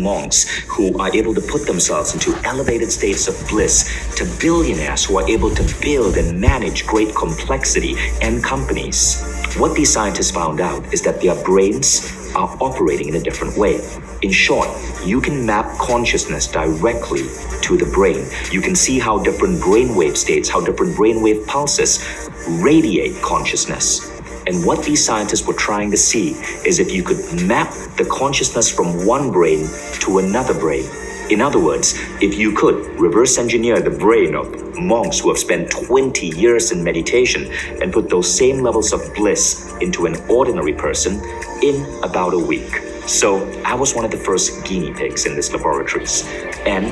monks who are able to put themselves into elevated states of bliss, to billionaires who are able to build and manage great complexity and companies. What these scientists found out is that their brains are operating in a different way. In short, you can map consciousness directly to the brain. You can see how different brainwave states, how different brainwave pulses radiate consciousness. And what these scientists were trying to see is if you could map the consciousness from one brain to another brain. In other words, if you could reverse engineer the brain of monks who have spent 20 years in meditation and put those same levels of bliss into an ordinary person in about a week. So I was one of the first guinea pigs in these laboratories. And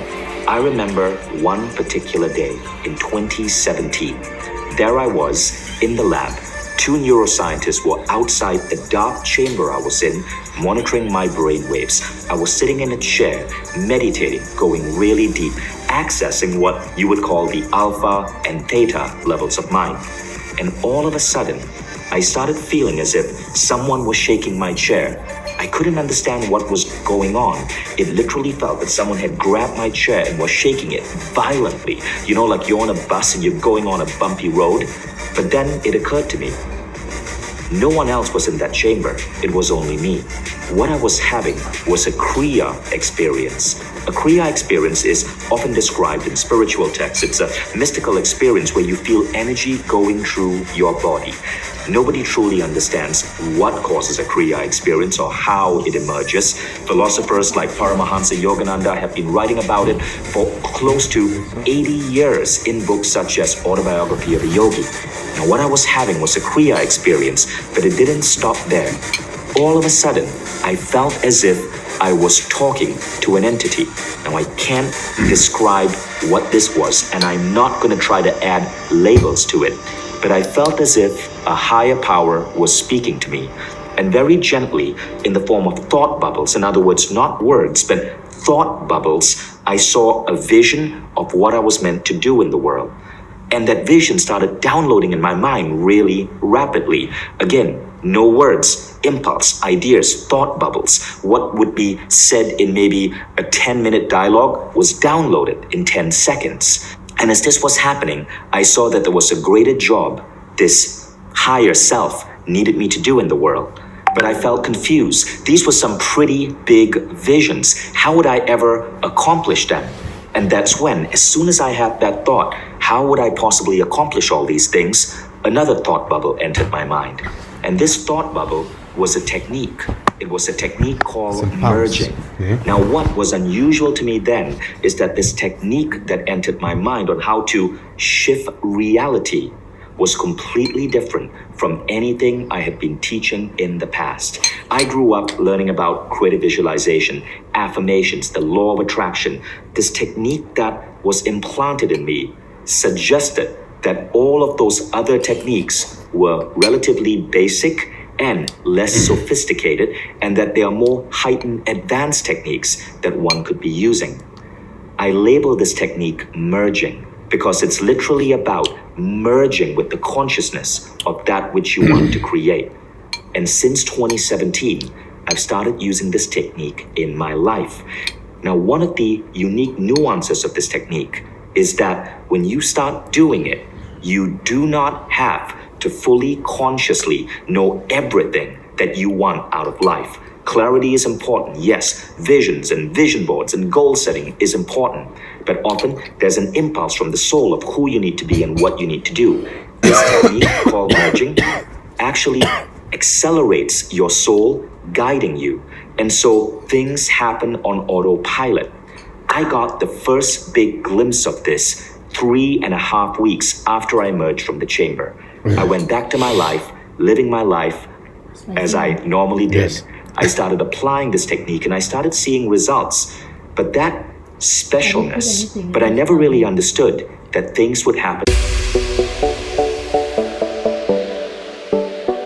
I remember one particular day in 2017. There I was in the lab. Two neuroscientists were outside the dark chamber I was in, monitoring my brain waves. I was sitting in a chair, meditating, going really deep, accessing what you would call the alpha and theta levels of mind. And all of a sudden, I started feeling as if someone was shaking my chair. I couldn't understand what was going on. It literally felt that someone had grabbed my chair and was shaking it violently. You know, like you're on a bus and you're going on a bumpy road. But then it occurred to me, no one else was in that chamber. It was only me. What I was having was a Kriya experience. A Kriya experience is often described in spiritual texts. It's a mystical experience where you feel energy going through your body. Nobody truly understands what causes a Kriya experience or how it emerges. Philosophers like Paramahansa Yogananda have been writing about it for close to 80 years in books such as Autobiography of a Yogi. Now, what I was having was a Kriya experience, but it didn't stop there. All of a sudden, I felt as if I was talking to an entity. Now, I can't describe what this was, and I'm not going to try to add labels to it. But I felt as if a higher power was speaking to me, and very gently in the form of thought bubbles. In other words, not words, but thought bubbles. I saw a vision of what I was meant to do in the world. And that vision started downloading in my mind really rapidly. Again, no words, impulse, ideas, thought bubbles. What would be said in maybe a 10-minute dialogue was downloaded in 10 seconds. And as this was happening, I saw that there was a greater job this higher self needed me to do in the world. But I felt confused. These were some pretty big visions. How would I ever accomplish them? And that's when, as soon as I had that thought, how would I possibly accomplish all these things? Another thought bubble entered my mind. And this thought bubble was a technique. It was a technique called merging. Yeah. Now, what was unusual to me then is that this technique that entered my mind on how to shift reality was completely different from anything I had been teaching in the past. I grew up learning about creative visualization, affirmations, the law of attraction. This technique that was implanted in me suggested that all of those other techniques were relatively basic and less sophisticated, and that there are more heightened advanced techniques that one could be using. I label this technique merging because it's literally about merging with the consciousness of that which you want to create. And since 2017, I've started using this technique in my life. Now, one of the unique nuances of this technique is that when you start doing it, you do not have to fully consciously know everything that you want out of life. Clarity is important, yes. Visions and vision boards and goal setting is important. But often there's an impulse from the soul of who you need to be and what you need to do. This technique called merging actually accelerates your soul, guiding you. And so things happen on autopilot. I got the first big glimpse of this 3.5 weeks after I emerged from the chamber. I went back to my life, living my life as I normally did. Yes. I started applying this technique and I started seeing results. But that specialness, but I never really understood that things would happen.